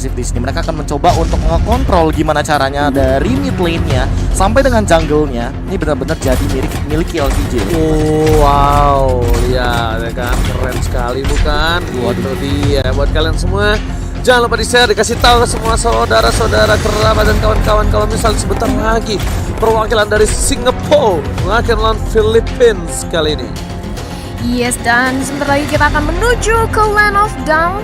agresif di sini. Mereka akan mencoba untuk mengontrol gimana caranya dari mid lane-nya sampai dengan jungle-nya. Ini benar-benar jadi milik LVJ. Wow, lihat ya kan, keren sekali bukan? Itu dia buat kalian semua. Jangan lupa di-share, dikasih tahu ke semua saudara-saudara, kerabat dan kawan-kawan kalau misalnya sebentar lagi perwakilan dari Singapura akan lawan Philippines kali ini. Yes, dan sebentar lagi kita akan menuju ke Land of Down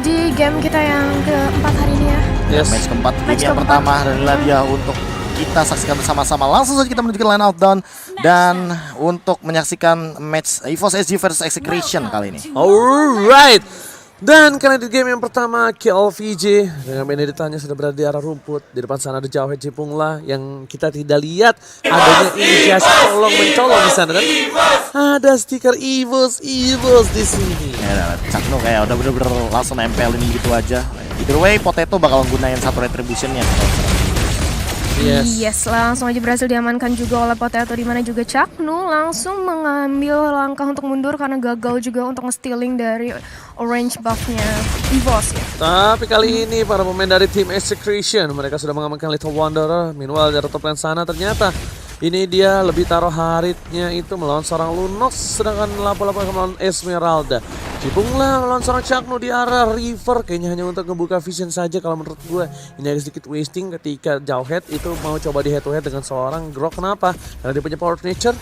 di game kita yang keempat hari ini ya. Yes. Match keempat, game yang pertama dan inilah dia untuk kita saksikan bersama-sama. Langsung saja kita menuju ke Land of Down dan untuk menyaksikan match Evos SG versus Execration kali ini. Alright. Dan karena di game yang pertama KLVJ dengan Beneditanya sudah berada di arah rumput. Di depan sana ada Jauhet Jipunglah yang kita tidak lihat adanya inisiasi colong-mencolong di sana kan. Ada stiker Evos di sini. Ya, CHOU kayak udah bener-bener langsung nempelin gitu aja. Either way, Potato bakal gunain satu retribution-nya. Yes, langsung aja berhasil diamankan juga oleh Potato, di mana juga CHOU langsung mengambil langkah untuk mundur karena gagal juga untuk nge-stealing dari orange buff-nya Evos ya. Tapi kali ini para pemain dari tim Execration mereka sudah mengamankan Little Wanderer. Meanwhile dari top lane sana ternyata ini dia lebih taruh haritnya itu melawan seorang Lunox, sedangkan lapo-lapo melawan Esmeralda. Cipunglah melawan seorang CHOU di arah river, kayaknya hanya untuk ngebuka vision saja kalau menurut gue. Ini agak sedikit wasting ketika Jauhet itu mau coba di head to head dengan seorang Grok. Kenapa? Karena dia punya power of nature.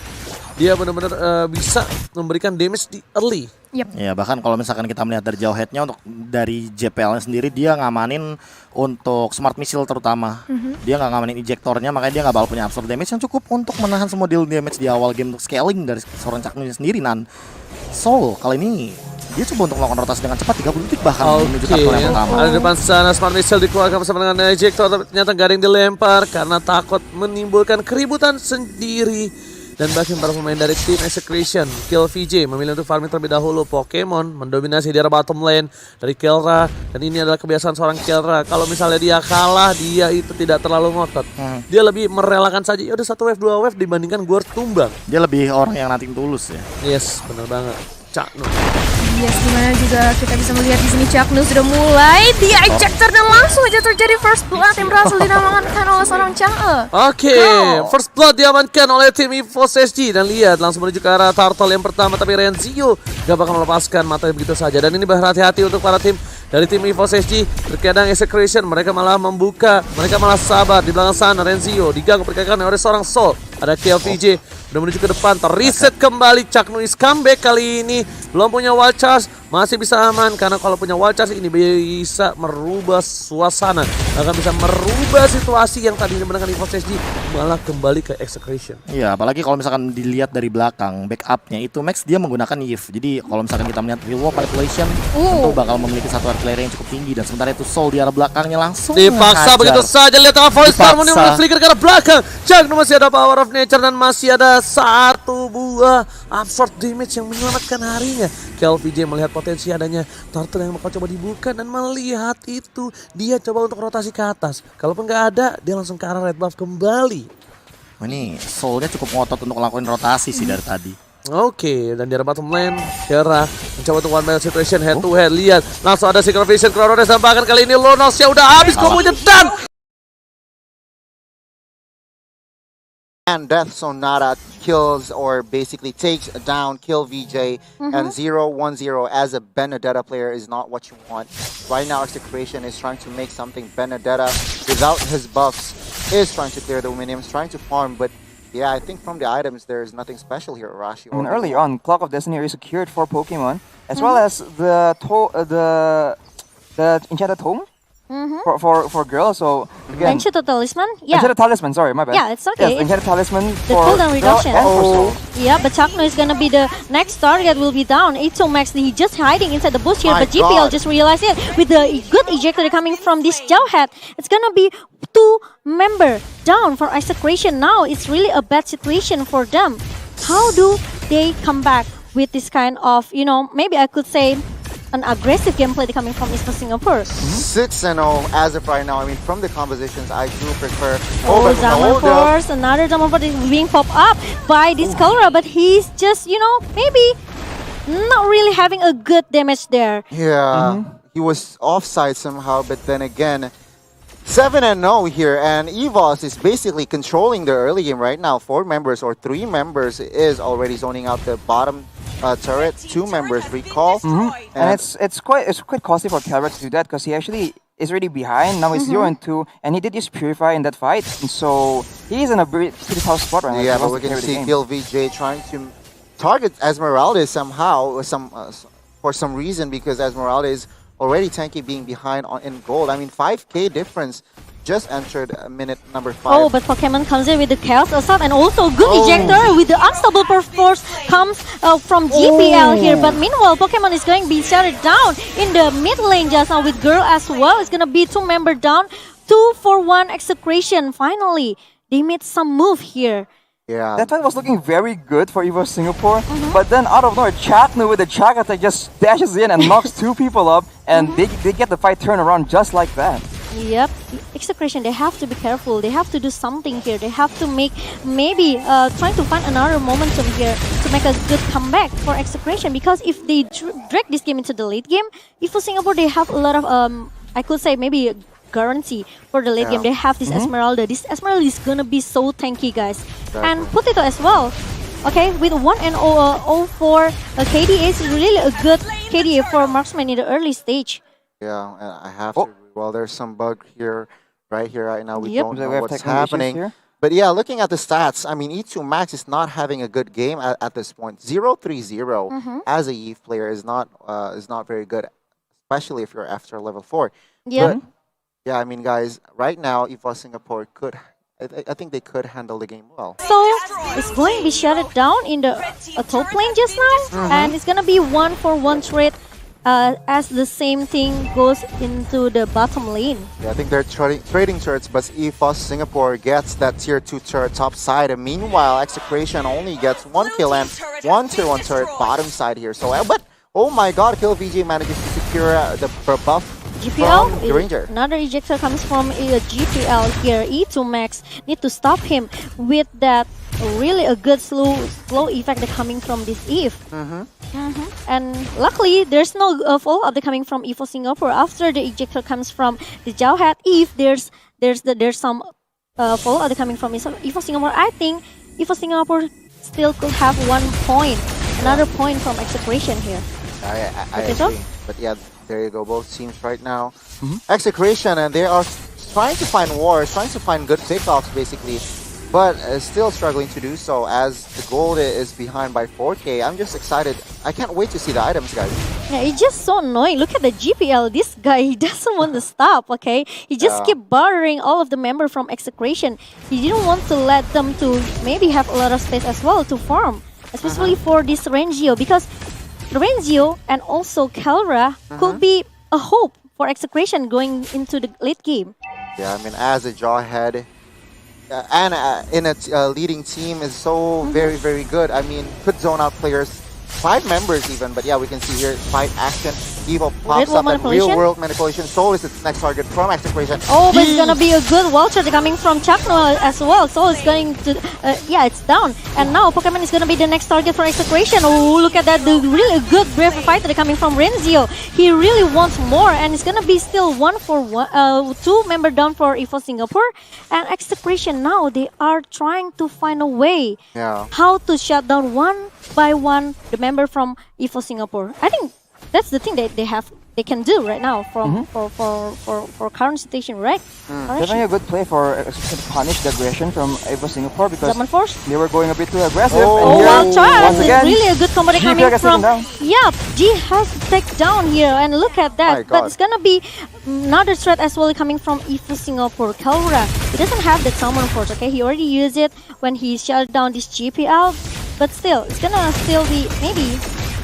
Dia benar-benar bisa memberikan damage di early. Yep. Ya bahkan kalau misalkan kita melihat dari Jauhetnya untuk dari JPL-nya sendiri dia ngamanin untuk smart missile terutama. Dia nggak ngamanin ejectornya, makanya dia nggak bakal punya absorb damage yang cukup untuk menahan semua deal damage di awal game untuk scaling dari seorang CHOU sendiri. Soul kali ini dia coba untuk melakukan rotasi dengan cepat 30 detik bahkan menuju kartu yang pertama. Ada depan sana smart missile dikeluarkan bersama dengan ejector, tapi ternyata gak ada yang dilempar karena takut menimbulkan keributan sendiri. Dan bahkan para pemain dari tim Execration, KLVJ memilih untuk farming terlebih dahulu Pokemon, mendominasi di arah bottom lane dari Kelra. Dan ini adalah kebiasaan seorang Kelra, kalau misalnya dia kalah, dia itu tidak terlalu ngotot. Dia lebih merelakan saja, ya udah 1 wave 2 wave dibandingkan gue harus tumbang. Dia lebih orang yang nothing tulus ya. Yes, bener banget. CHOU. Yes, dimana juga kita bisa melihat di sini CHOU sudah mulai di ejector dan langsung aja terjadi first blood yang berhasil dinamakan oleh seorang CHOU. Oke, first blood diamankan oleh tim Evos SG dan lihat langsung menuju ke arah turtle yang pertama, tapi Renzio gak bakal melepaskan matanya begitu saja. Dan ini berhati-hati untuk para tim dari tim Evos SG. Terkadang Execration mereka malah membuka, mereka malah sabar di belakang sana. Renzio diganggu pergerakan oleh seorang Soul. Ada KLVJ udah menuju ke depan, terreset kembali. CHOU is comeback kali ini, belum punya wall charge, masih bisa aman karena kalau punya wall charge ini bisa merubah suasana, akan bisa merubah situasi yang tadinya menangkan Evos SG malah kembali ke Execration. Iya, apalagi kalau misalkan dilihat dari belakang backupnya itu Max dia menggunakan Yves. Jadi kalau misalkan kita melihat real world manipulation tentu bakal memiliki satu artillery yang cukup tinggi, dan sementara itu Soul di arah belakangnya langsung dipaksa begitu saja. Lihat tengah voice star mulai flicker ke arah belakang. CHOU masih ada power of nature dan masih ada satu buah absorb damage yang menyelamatkan harinya. KLVJ melihat potensi adanya turtle yang bakal coba dibuka dan melihat itu dia coba untuk rotasi ke atas. Kalaupun nggak ada, dia langsung ke arah red buff kembali. Ini Soulnya cukup ngotot untuk ngelakuin rotasi sih dari tadi. Oke, dan di arah bottom lane, Kera mencoba untuk one man situation head to head. Lihat, langsung ada Secret Vision, Crowders, dan bahkan kali ini Lonosnya udah habis kombonya dan and Death Sonata kills or basically takes down Kill VJ, and 0-1-0 as a Benedetta player is not what you want. Right now Execration is trying to make something. Benedetta without his buffs is trying to clear the minions, trying to farm, but yeah, I think from the items there's nothing special here, Arashi. And early on, Clock of Destiny is secured for Pokemon, as well as the Enchanted Tome. For girls, so again, Enchanted Talisman, yeah. Enchanted Talisman, sorry, my bad. Yeah, it's okay. Yes, Enchanted Talisman The for cooldown girl reduction. and for soul. Yeah, but CHOU is gonna be the next target. Will be down. It's so Max. He just hiding inside the bush here, My but GPL God. just realized it with the good ejector coming from this Jauhet. It's gonna be 2 member down for Execration. Now it's really a bad situation for them. How do they come back with this kind of, you know, maybe I could say an aggressive gameplay coming from Eastern Singapore? 6-0 as of right now. I mean, from the compositions, I do prefer. Diamond Force, another Diamond Force is being popped up by this Kelra, but he's just, you know, maybe not really having a good damage there. Yeah. he was offside somehow, but then again, 7-0 here, and Evos is basically controlling the early game right now. 4 members or 3 members is already zoning out the bottom turret. 2 members recall, And it's quite costly for Calra to do that because he actually is already behind. Now it's 0-2, and he did use Purify in that fight, and so he's in a pretty tough spot right now. Yeah, He but wants we to can carry the see game. Kill VJ trying to target Esmeralda somehow, for some reason, because Esmeralda is already tanky being behind in gold. I mean, 5k difference. Just entered minute number 5. Oh, but Pokemon comes in with the Chaos Assault and also good ejector with the unstoppable force comes from GPL here. But meanwhile, Pokemon is going to be shut down in the mid lane just now with Girl as well. It's going to be 2 member down, 2-for-1 Execration. Finally, they made some move here. Yeah. That fight was looking very good for Evo Singapore, but then out of nowhere, CHOU with the Chak attack just dashes in and knocks 2 people up, and they get the fight turned around just like that. Yep, Execration, they have to be careful. They have to do something here. They have to make, maybe trying to find another momentum here to make a good comeback for Execration. Because if they drag this game into the late game, Evo Singapore, they have a lot of, I could say maybe guarantee for the late game. They have this Esmeralda. This Esmeralda is gonna be so tanky, guys. And Potato as well. Okay, with 1-0-4 KDA is really a good KDA for marksman in the early stage. Yeah, and I have to. Well, there's some bug here, right now. We don't know what's technical issues happening. here. But yeah, looking at the stats, I mean, E2 Max is not having a good game at this point. 0-3-0 as a Eve player is not very good, especially if you're after level 4. Yeah. But, yeah, I mean, guys, right now, Evo Singapore could. I think they could handle the game well. So it's going to be shut down in the top lane just now, and it's gonna be 1-for-1 trade. As the same thing goes into the bottom lane. Yeah, I think they're trading turrets, but EVOS Singapore gets that tier 2 turret top side. And meanwhile, Execration only gets 1 kill and 1 tier 1 turret bottom side here. So, but oh my god, Kill VJ manages to secure the buff GPL, from the Ranger. Another ejector comes from GPL here. E2 Max need to stop him with that really a good slow effect that coming from this Eve. And luckily, there's no follow-up that coming from Evo Singapore. After the ejector comes from the Jauhead Eve, there's some follow-up that coming from Evo Singapore. I think Evo Singapore still could have 1 point, another point from Execration here. I agree. But yeah, there you go. Both teams right now. Execration, and they are trying to find wars, trying to find good pickoffs basically. But still struggling to do so as the gold is behind by 4k. I'm just excited. I can't wait to see the items, guys. Yeah, it's just so annoying. Look at the GPL. This guy, he doesn't want to stop, okay? He just keep bothering all of the members from Execration. He didn't want to let them to maybe have a lot of space as well to farm. Especially for this Rangio. Because Rangio and also Calra could be a hope for Execration going into the late game. Yeah, I mean, as a Jawhead, and in a leading team is so very, very good. I mean, could zone out players, 5 members even, but yeah, we can see here, fight action. Evo pops up that real world manipulation. Soul is its next target from Execration. Oh, but it's gonna be a good vulture coming from CHOU as well. Soul is going to, yeah, it's down. And now Pokemon is gonna be the next target for Execration. Oh, look at that, the really good brave fighter coming from Renzio. He really wants more, and it's gonna be still 1-for-1, 2 member down for Evo Singapore. And Execration now, they are trying to find a way how to shut down 1 by 1 the member from Evo Singapore. I think that's the thing that they can do right now from for current situation, right? Definitely a good play for to punish the aggression from Evo Singapore because Summon Force. they were going a bit too aggressive. Oh, and well, here, Charles once is again, really a good combo G coming from. down. Yeah, G has to take down here, and look at that. But it's gonna be another threat as well coming from Evo Singapore. Calra, he doesn't have the Summon Force. Okay, he already used it when he shut down this GPL. But still, it's gonna still be maybe.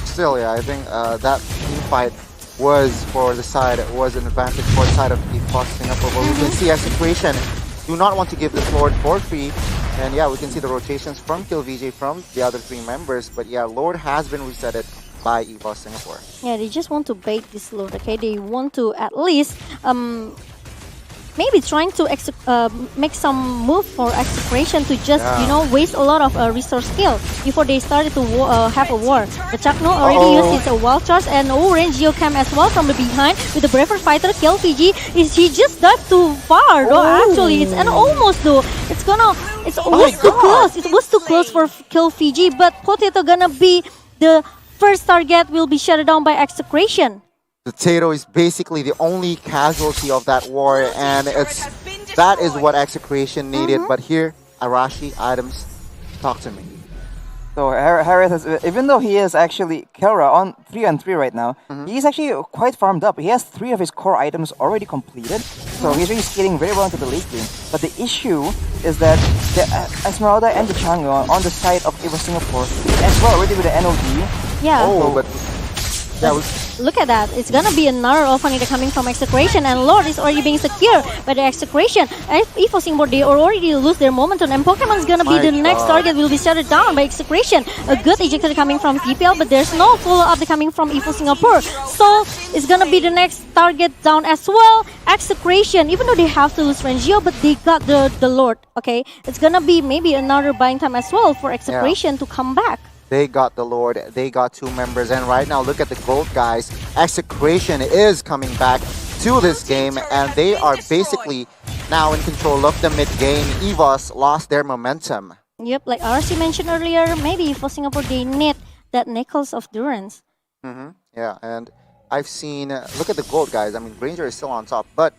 Still, yeah, I think that team fight was for the side, was an advantage for the side of Evo Singapore. But we can see Execration do not want to give this Lord for free. And yeah, we can see the rotations from Kill VJ from the other 3 members. But yeah, Lord has been resetted by Evo Singapore. Yeah, they just want to bait this Lord, okay? They want to at least maybe trying to make some move for Execration to just, you know, waste a lot of resource skill before they started to have a war. The CHOU already used his wall charge and range came as well from the behind with the braver fighter kill Fiji. He just dived too far though, actually. It's an almost though. It's almost too close. It was too close for kill Fiji, but Potato gonna be the first target, will be shut down by Execration. Potato is basically the only casualty of that war, and that is what Execration needed. But here, Arashi, items, talk to me. So Harris, even though he is actually Kelra on 3-on-3 right now, he's actually quite farmed up. He has 3 of his core items already completed, so he's really skating very well into the late game. But the issue is that the Esmeralda and the CHOU on the side of Evos Singapore, as well already with the NOD. Yeah. But Look at that. It's gonna be another Onic coming from Execration, and Lord is already being secured by the Execration. Evos Singapore, they already lose their momentum, and Pokemon's gonna be the next target, will be shut down by Execration. A good ejector coming from PPL, but there's no follow-up coming from Evos Singapore. So it's gonna be the next target down as well. Execration, even though they have to lose Rangio, but they got the Lord, okay? It's gonna be maybe another buying time as well for Execration to come back. they got the Lord, they got 2 members, and right now look at the gold, guys. Execration is coming back to this game, and they are basically now in control of the mid game. Evos lost their momentum. Yep, like RC mentioned earlier, maybe for Singapore they need that necklace of Durance. Yeah, and I've seen, look at the gold, guys. I mean, Granger is still on top, but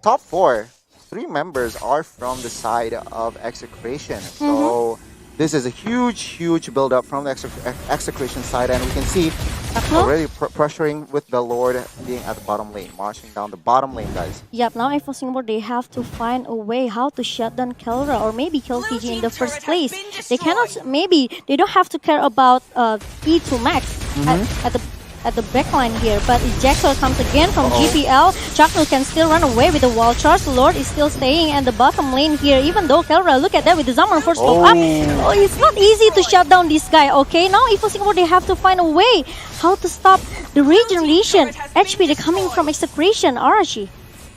top 4, 3 members are from the side of Execration. So this is a huge build-up from the Execration side, and we can see already pressuring with the Lord being at the bottom lane, marching down the bottom lane, guys. Yep, now for Singapore, they have to find a way how to shut down Kelra or maybe kill Fiji in the first place. They cannot, maybe, they don't have to care about E2 max at the backline here, but Ejector comes again from GPL. CHOU can still run away with the wall charge. Lord is still staying at the bottom lane here, even though Kelra, look at that with the Zaman first poke up. Oh, it's not easy to shut down this guy, okay? Now if for Singapore, they have to find a way how to stop the regeneration HP they're coming from Execration. Arashi.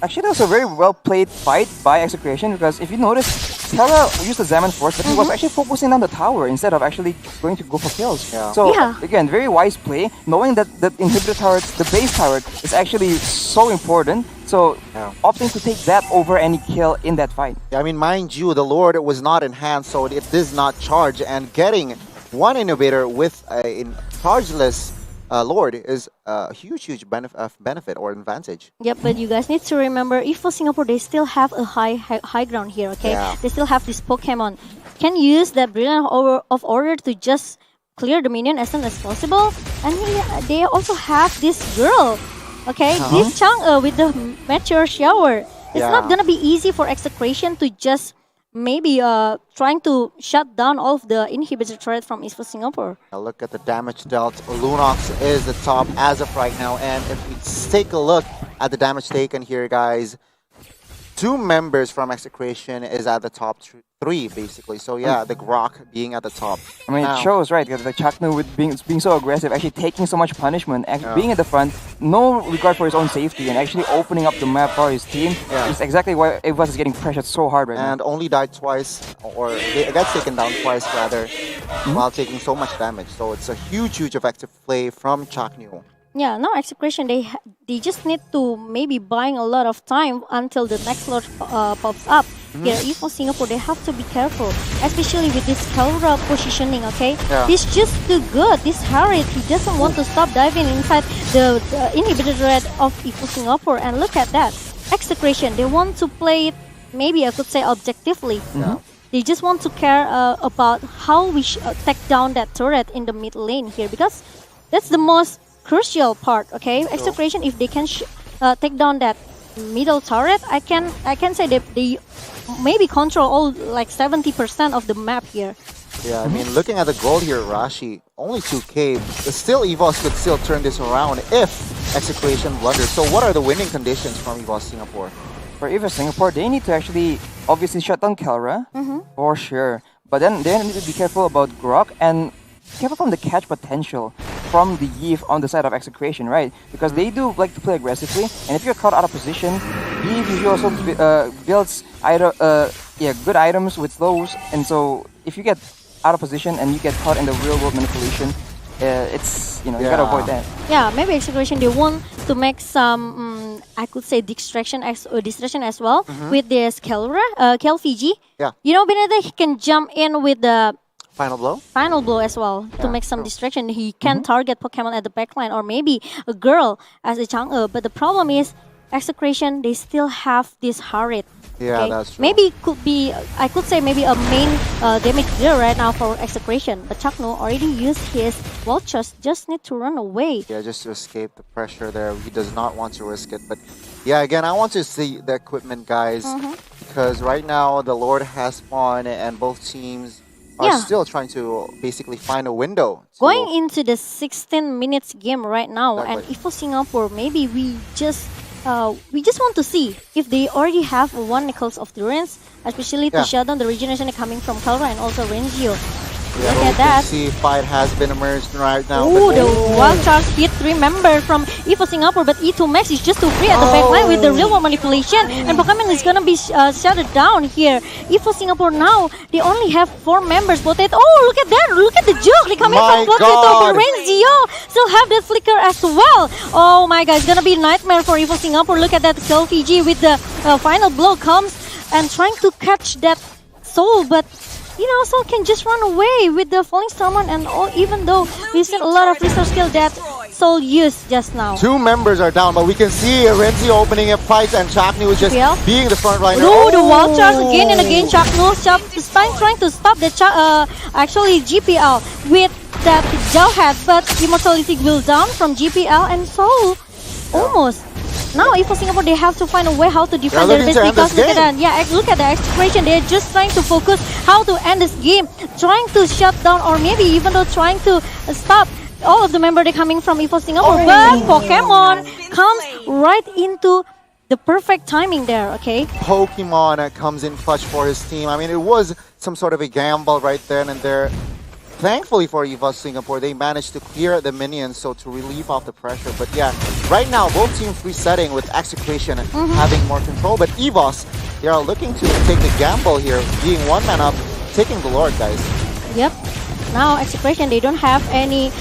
Actually, that was a very well played fight by Execration, because if you notice, Terra used the Zaman Force, but he was actually focusing on the tower instead of actually going to go for kills. So again, very wise play, knowing that the inhibitor turret, the base turret, is actually so important. So opting to take that over any kill in that fight. I mean, mind you, the Lord was not in hand, so it does not charge, and getting one innovator with a chargeless Lord is a huge benefit or advantage. Yep, but you guys need to remember, if for Singapore, they still have a high ground here, okay? They still have this Pokemon. Can use that Brilliant of Order to just clear the minion as soon as possible. And they also have this girl, okay? This CHOU with the Meteor Shower. It's not gonna be easy for Execration to just maybe trying to shut down all of the inhibitor turret from Esports Singapore. Now look at the damage dealt. Lunox is the top as of right now, and if we take a look at the damage taken here, guys, 2 members from Execration is at the top 3 basically. So yeah, the Grok being at the top. I mean, it shows, right? Because the CHOU with being so aggressive, actually taking so much punishment, being at the front, no regard for his own safety, and actually opening up the map for his team. Is exactly why Evos is getting pressured so hard right now. And only died twice, or they got taken down twice rather, while taking so much damage. So it's a huge effective play from CHOU. Yeah, now Execration, they just need to maybe buying a lot of time until the next Lord pops up. Here, if for Singapore, they have to be careful, especially with this Kelra positioning, okay? He's just too good. This Harriet, he doesn't want to stop diving inside the inhibitor red of Evo Singapore. And look at that. Execration, they want to play it, maybe I could say objectively. They just want to care about how we take down that turret in the mid lane here, because that's the most crucial part, okay? Execration, if they can take down that middle turret, I can say that they maybe control all like 70% of the map here. Yeah, I mean, looking at the gold here, Rashi, only 2k, but still Evos could still turn this around if Execration blunders. So what are the winning conditions from Evos Singapore? For Evos Singapore, they need to actually obviously shut down Kelra, for sure. But then they need to be careful about Grok and careful from the catch potential. from the Eve on the side of Execration, right? Because they do like to play aggressively, and if you're caught out of position, Eve usually also builds good items with those, and so if you get out of position and you get caught in the real world manipulation, it's you gotta avoid that. Yeah, maybe Execration they want to make some I could say distraction as well with this Kel Fiji. Yeah. You know, Benedetta he can jump in with the Final blow? final blow as well to make some distraction. He can target Pokemon at the backline or maybe a girl as a Chang'e. But the problem is Execration they still have this Harit. Yeah, that's true. Maybe could be I could say maybe a main damage dealer right now for Execration. But CHOU already used his vultures, just need to run away. Yeah, just to escape the pressure there. He does not want to risk it. But yeah, again, I want to see the equipment, guys. Because right now, the Lord has spawned and both teams are still trying to basically find a window. Going into the 16 minutes game right now, and Exactly. Evo Singapore, maybe we just want to see if they already have one Nichols of Durance, especially to shut down the regeneration coming from Kalra and also Renzio. Yeah, Look we at can that. see fight has been emerged right now. Ooh, but the wild charge hit 3 members from Evo Singapore, but E2 Max is just too free at the backline with the real world manipulation, and Pokemon is gonna be shut down here. Evo Singapore now, they only have 4 members. Potato, oh look at that, look at the joke, they coming My from Potato, but God. Renzio still have that flicker as well. Oh my god, it's gonna be a nightmare for Evo Singapore. Look at that, Kel Fiji with the final blow comes and trying to catch that soul, but Soul can just run away with the falling Starman, and even though we've seen a lot of resource skill that Soul used just now. 2 members are down, but we can see Renzio opening up fights and CHOU is just being the front liner. Oh, the wild charge again and again. CHOU trying to stop the actually GPL with that Jow head, but Immortality will down from GPL and Soul almost. Now, Evo Singapore, they have to find a way how to defend their base because look at that. Yeah, look at the Execration. They're just trying to focus how to end this game, trying to shut down or maybe even though trying to stop all of the members they're coming from Evo Singapore. But Pokemon comes right into the perfect timing there, okay? Pokemon comes in clutch for his team. I mean, it was some sort of a gamble right then and there. Thankfully for Evos Singapore, they managed to clear the minions so to relieve off the pressure. But yeah, right now, both teams resetting with Execration having more control. But Evos, they are looking to take the gamble here, being 1 man up, taking the Lord, guys. Yep. Now Execration, they don't have any,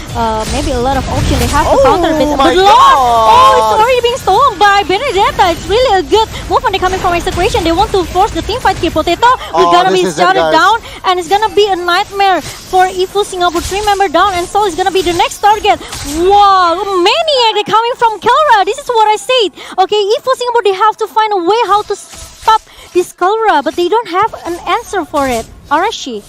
maybe a lot of option. They have to counter this. my But Lord, God! it's already being stolen by Benedetta. It's really a good move when they're coming from Execration. They want to force the team fight here. Potato is gonna be shouted down, and it's gonna be a nightmare for Evo Singapore. 3 member down, and Soul is gonna be the next target. Wow, Maniac, they're coming from Kalra. This is what I said. Okay, Evo Singapore, they have to find a way how to stop this Kalra, but they don't have an answer for it. Arashi.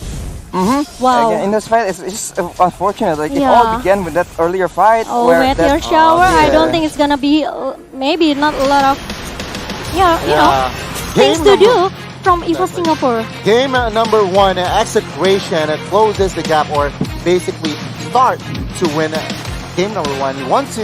Wow. Again, in this fight, it's just unfortunate. Like it all began with that earlier fight. Oh, where Meteor Shower. I don't think it's gonna be maybe not a lot of things to do from Evo Singapore. Game number 1, Execration closes the gap or basically start to win game number 1. Once